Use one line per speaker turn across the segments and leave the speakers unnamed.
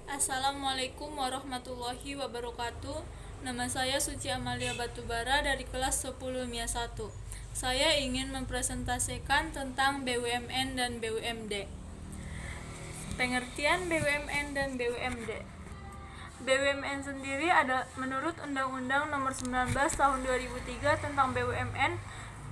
Assalamualaikum warahmatullahi wabarakatuh. Nama saya Suci Amalia Batubara dari kelas 10 MIA 1. Saya ingin mempresentasikan tentang BUMN dan BUMD. Pengertian BUMN dan BUMD. BUMN sendiri ada menurut Undang-Undang Nomor 19 Tahun 2003 tentang BUMN.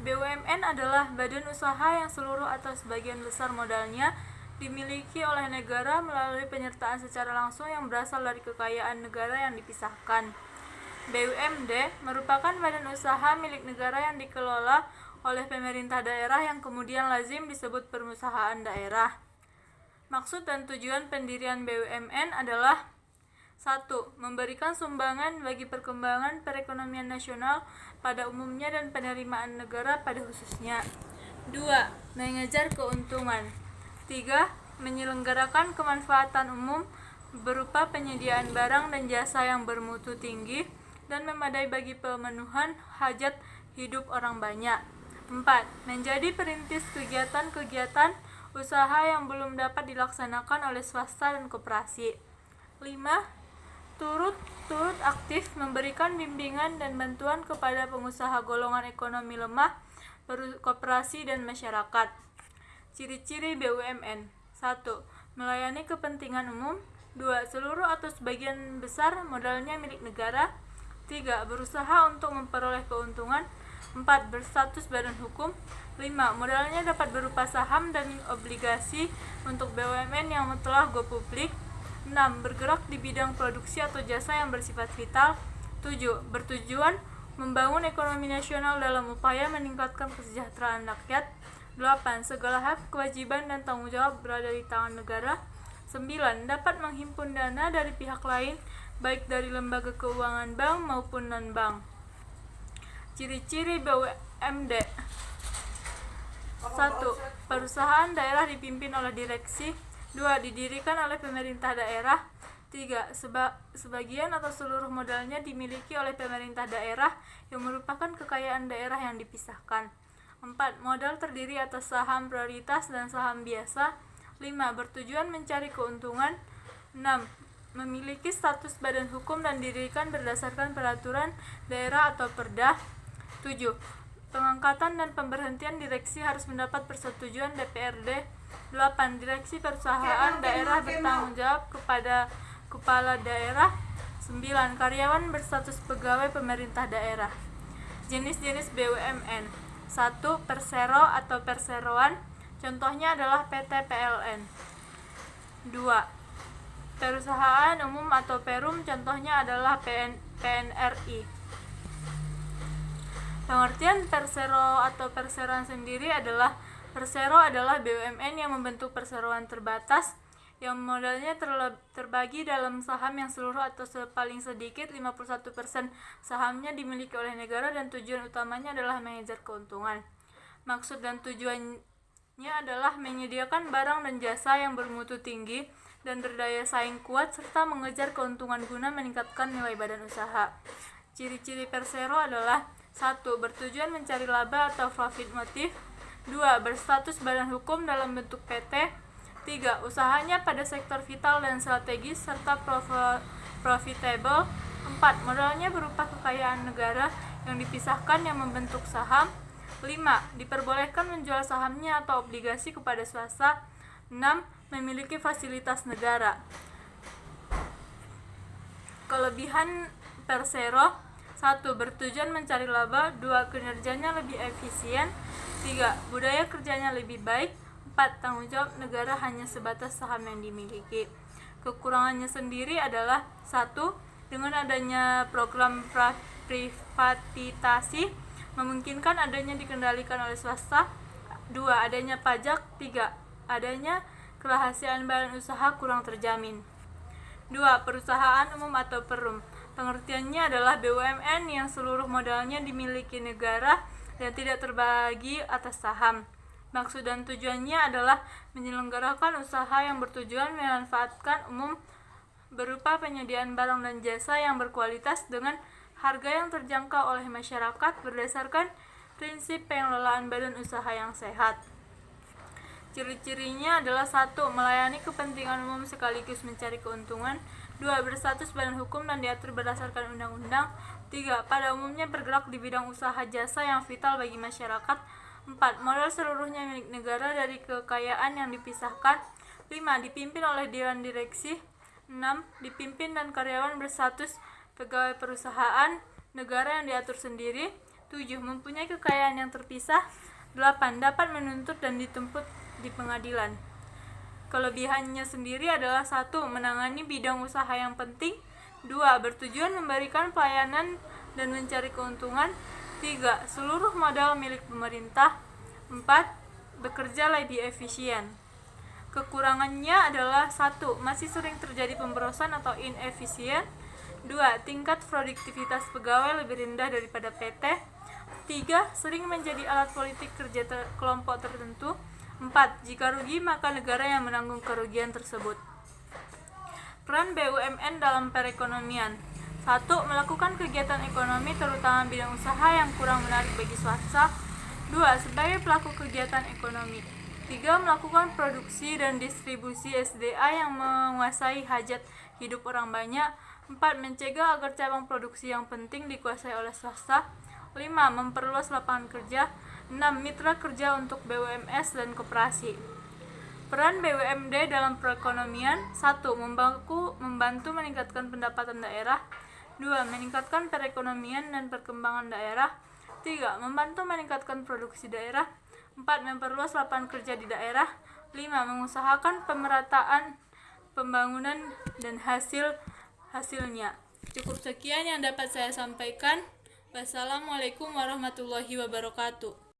BUMN adalah badan usaha yang seluruh atau sebagian besar modalnya dimiliki oleh negara melalui penyertaan secara langsung yang berasal dari kekayaan negara yang dipisahkan. BUMD merupakan badan usaha milik negara yang dikelola oleh pemerintah daerah yang kemudian lazim disebut perusahaan daerah. Maksud dan tujuan pendirian BUMN adalah 1. Memberikan sumbangan bagi perkembangan perekonomian nasional pada umumnya dan penerimaan negara pada khususnya. 2. Mengejar keuntungan. 3. Menyelenggarakan kemanfaatan umum berupa penyediaan barang dan jasa yang bermutu tinggi dan memadai bagi pemenuhan hajat hidup orang banyak. 4. Menjadi perintis kegiatan-kegiatan usaha yang belum dapat dilaksanakan oleh swasta dan koperasi. 5. Turut aktif memberikan bimbingan dan bantuan kepada pengusaha golongan ekonomi lemah, koperasi dan masyarakat. Ciri-ciri BUMN. 1. Melayani kepentingan umum. 2. Seluruh atau sebagian besar modalnya milik negara. 3. Berusaha untuk memperoleh keuntungan. 4. Berstatus badan hukum. 5. Modalnya dapat berupa saham dan obligasi untuk BUMN yang telah go publik. 6. Bergerak di bidang produksi atau jasa yang bersifat vital. 7. Bertujuan membangun ekonomi nasional dalam upaya meningkatkan kesejahteraan rakyat. 8. Segala hak, kewajiban, dan tanggung jawab berada di tangan negara. 9. Dapat menghimpun dana dari pihak lain, baik dari lembaga keuangan bank maupun non-bank. Ciri-ciri BUMD. 1. Perusahaan daerah dipimpin oleh direksi. 2. Didirikan oleh pemerintah daerah. 3. Sebagian atau seluruh modalnya dimiliki oleh pemerintah daerah yang merupakan kekayaan daerah yang dipisahkan. 4. Modal terdiri atas saham prioritas dan saham biasa. 5. Bertujuan mencari keuntungan. 6. Memiliki status badan hukum dan didirikan berdasarkan peraturan daerah atau perda. 7. Pengangkatan dan pemberhentian direksi harus mendapat persetujuan DPRD. 8. Direksi perusahaan daerah bertanggung jawab kepada kepala daerah. 9. Karyawan berstatus pegawai pemerintah daerah. Jenis-jenis BUMN. 1. Persero atau perseroan. Contohnya adalah PT PLN. 2. Perusahaan umum atau perum. Contohnya adalah PNRI. Pengertian persero atau perseroan sendiri adalah persero adalah BUMN yang membentuk perseroan terbatas yang modalnya terbagi dalam saham yang seluruh atau paling sedikit 51% sahamnya dimiliki oleh negara dan tujuan utamanya adalah mengejar keuntungan. Maksud dan tujuannya adalah menyediakan barang dan jasa yang bermutu tinggi dan berdaya saing kuat serta mengejar keuntungan guna meningkatkan nilai badan usaha. Ciri-ciri persero adalah 1. Bertujuan mencari laba atau profit motif. 2. Berstatus badan hukum dalam bentuk PT. 3. Usahanya pada sektor vital dan strategis serta profitable. 4. Modalnya berupa kekayaan negara yang dipisahkan yang membentuk saham. 5. Diperbolehkan menjual sahamnya atau obligasi kepada swasta. 6. Memiliki fasilitas negara. Kelebihan persero. 1. Bertujuan mencari laba. 2. Kinerjanya lebih efisien. 3. Budaya kerjanya lebih baik. 4. Tanggung jawab negara hanya sebatas saham yang dimiliki. Kekurangannya sendiri adalah 1. Dengan adanya program privatisasi memungkinkan adanya dikendalikan oleh swasta. 2. Adanya pajak. 3. Adanya kerahasiaan badan usaha kurang terjamin. 2. Perusahaan umum atau perum. Pengertiannya adalah BUMN yang seluruh modalnya dimiliki negara dan tidak terbagi atas saham. Maksud dan tujuannya adalah menyelenggarakan usaha yang bertujuan memanfaatkan umum berupa penyediaan barang dan jasa yang berkualitas dengan harga yang terjangkau oleh masyarakat berdasarkan prinsip pengelolaan badan usaha yang sehat. Ciri-cirinya adalah 1. Melayani kepentingan umum sekaligus mencari keuntungan. 2. Berstatus badan hukum dan diatur berdasarkan undang-undang. 3. Pada umumnya bergerak di bidang usaha jasa yang vital bagi masyarakat. 4. Modal seluruhnya milik negara dari kekayaan yang dipisahkan. 5. Dipimpin oleh Dewan Direksi. 6. Dipimpin dan karyawan berstatus pegawai perusahaan negara yang diatur sendiri. 7. Mempunyai kekayaan yang terpisah. 8. Dapat menuntut dan dituntut di pengadilan. Kelebihannya sendiri adalah 1. Menangani bidang usaha yang penting. 2. Bertujuan memberikan pelayanan dan mencari keuntungan. 3. Seluruh modal milik pemerintah. 4. Bekerja lebih efisien. Kekurangannya adalah 1. Masih sering terjadi pemborosan atau inefisien. 2. Tingkat produktivitas pegawai lebih rendah daripada PT. 3. Sering menjadi alat politik kerja kelompok tertentu. 4. Jika rugi, maka negara yang menanggung kerugian tersebut. Peran BUMN dalam perekonomian. 1. Melakukan kegiatan ekonomi terutama bidang usaha yang kurang menarik bagi swasta. 2. Sebagai pelaku kegiatan ekonomi. 3. Melakukan produksi dan distribusi SDA yang menguasai hajat hidup orang banyak. 4. Mencegah agar cabang produksi yang penting dikuasai oleh swasta. 5. Memperluas lapangan kerja. 6. Mitra kerja untuk BUMS dan koperasi. Peran BUMD dalam perekonomian. 1. Membantu meningkatkan pendapatan daerah. 2. Meningkatkan perekonomian dan perkembangan daerah. 3. Membantu meningkatkan produksi daerah. 4. Memperluas lapangan kerja di daerah. 5. Mengusahakan pemerataan pembangunan dan hasilnya. Cukup sekian yang dapat saya sampaikan. Wassalamualaikum warahmatullahi wabarakatuh.